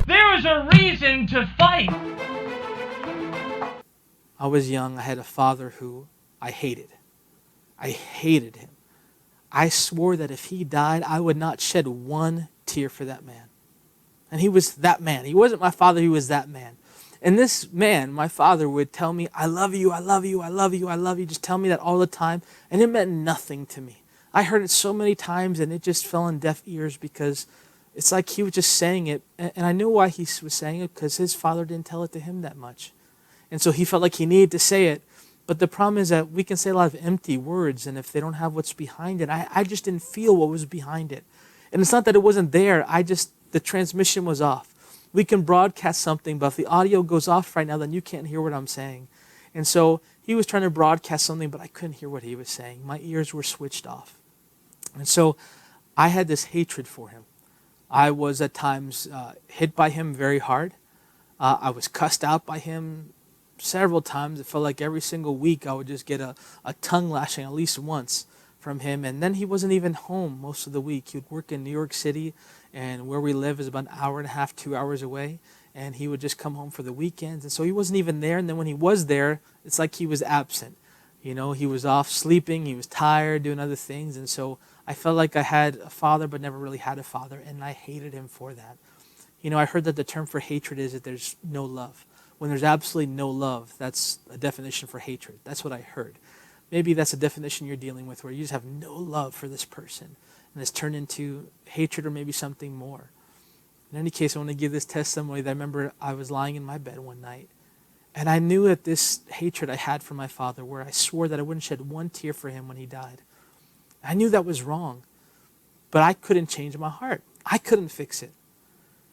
There is a reason to fight. I was young. I had a father who I hated. I hated him. I swore that if he died, I would not shed one tear for that man. And he was that man. He wasn't my father, he was that man. And this man, my father, would tell me, I love you, I love you, I love you, I love you. Just tell me that all the time. And it meant nothing to me. I heard it so many times and it just fell on deaf ears because it's like he was just saying it. And I knew why he was saying it, because his father didn't tell it to him that much. And so he felt like he needed to say it. But the problem is that we can say a lot of empty words, and if they don't have what's behind it, I just didn't feel what was behind it. And it's not that it wasn't there, the transmission was off. We can broadcast something, but if the audio goes off right now, then you can't hear what I'm saying. And so he was trying to broadcast something, but I couldn't hear what he was saying. My ears were switched off. And so I had this hatred for him. I was at times hit by him very hard. I was cussed out by him several times. It felt like every single week I would just get a tongue lashing at least once from him. And then he wasn't even home most of the week. He would work in New York City, and where we live is about an hour and a half, 2 hours away. And he would just come home for the weekends. And so he wasn't even there. And then when he was there, it's like he was absent. You know, he was off sleeping, he was tired, doing other things. And so I felt like I had a father but never really had a father, and I hated him for that. You know, I heard that the term for hatred is that there's no love. When there's absolutely no love, that's a definition for hatred. That's what I heard. Maybe that's a definition you're dealing with, where you just have no love for this person, and it's turned into hatred or maybe something more. In any case, I want to give this testimony that I remember I was lying in my bed one night, and I knew that this hatred I had for my father, where I swore that I wouldn't shed one tear for him when he died. I knew that was wrong, but I couldn't change my heart. I couldn't fix it.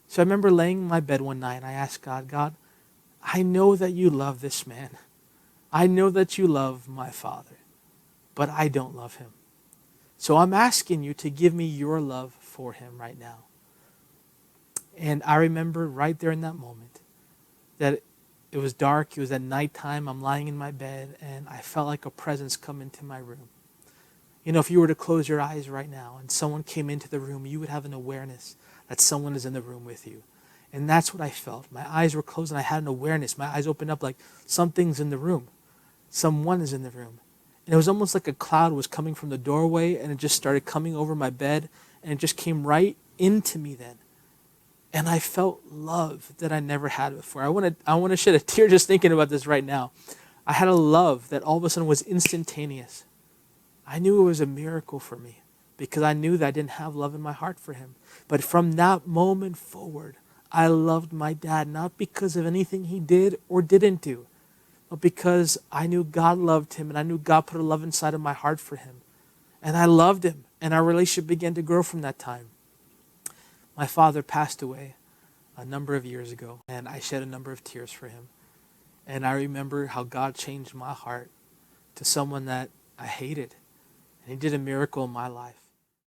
So I remember laying in my bed one night, and I asked God, I know that you love this man. I know that you love my father, but I don't love him. So I'm asking you to give me your love for him right now. And I remember right there in that moment that it was dark. It was at nighttime. I'm lying in my bed, and I felt like a presence come into my room. You know, if you were to close your eyes right now and someone came into the room, you would have an awareness that someone is in the room with you. And that's what I felt. My eyes were closed and I had an awareness. My eyes opened up like something's in the room. Someone is in the room. And it was almost like a cloud was coming from the doorway, and it just started coming over my bed, and it just came right into me then. And I felt love that I never had before. I want to shed a tear just thinking about this right now. I had a love that all of a sudden was instantaneous. I knew it was a miracle for me because I knew that I didn't have love in my heart for him. But from that moment forward, I loved my dad, not because of anything he did or didn't do, but because I knew God loved him, and I knew God put a love inside of my heart for him. And I loved him, and our relationship began to grow from that time. My father passed away a number of years ago, and I shed a number of tears for him. And I remember how God changed my heart to someone that I hated. And he did a miracle in my life.